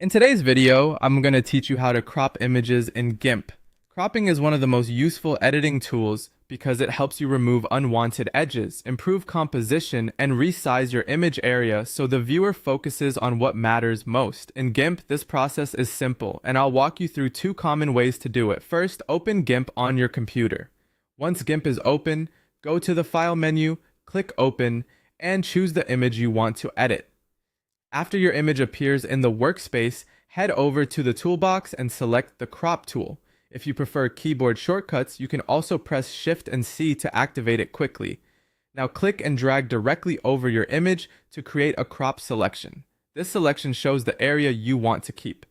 In today's video, I'm going to teach you how to crop images in Gimp. Cropping is one of the most useful editing tools because it helps you remove unwanted edges, improve composition, and resize your image area so the viewer focuses on what matters most. In Gimp, this process is simple, and I'll walk you through two common ways to do it. First, open Gimp on your computer. Once Gimp is open, go to the File menu, click Open, and choose the image you want to edit. After your image appears in the workspace, head over to the toolbox and select the crop tool. If you prefer keyboard shortcuts, you can also press Shift and C to activate it quickly. Now click and drag directly over your image to create a crop selection. This selection shows the area you want to keep.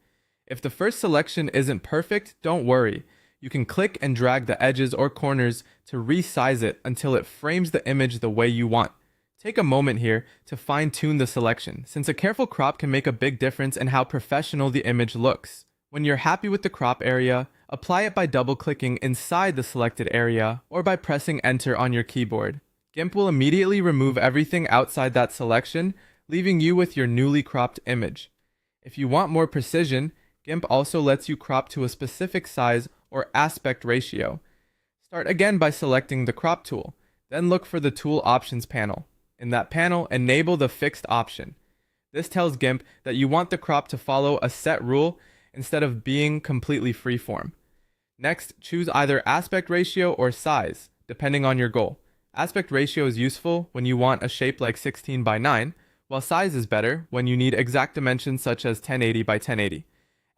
If the first selection isn't perfect, don't worry. You can click and drag the edges or corners to resize it until it frames the image the way you want. Take a moment here to fine-tune the selection, since a careful crop can make a big difference in how professional the image looks. When you're happy with the crop area, apply it by double-clicking inside the selected area or by pressing Enter on your keyboard. Gimp will immediately remove everything outside that selection, leaving you with your newly cropped image. If you want more precision, Gimp also lets you crop to a specific size or aspect ratio. Start again by selecting the crop tool, then look for the Tool Options panel. In that panel, enable the fixed option. This tells Gimp that you want the crop to follow a set rule instead of being completely freeform. Next, choose either aspect ratio or size, depending on your goal. Aspect ratio is useful when you want a shape like 16 by 9, while size is better when you need exact dimensions such as 1080 by 1080.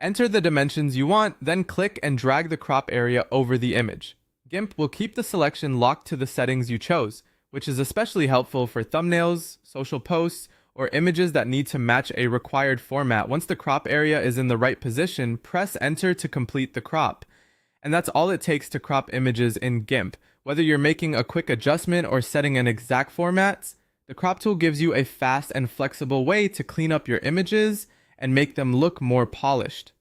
Enter the dimensions you want, then click and drag the crop area over the image. Gimp will keep the selection locked to the settings you chose, which is especially helpful for thumbnails, social posts, or images that need to match a required format. Once the crop area is in the right position, press Enter to complete the crop. And that's all it takes to crop images in Gimp. Whether you're making a quick adjustment or setting an exact format, the crop tool gives you a fast and flexible way to clean up your images and make them look more polished.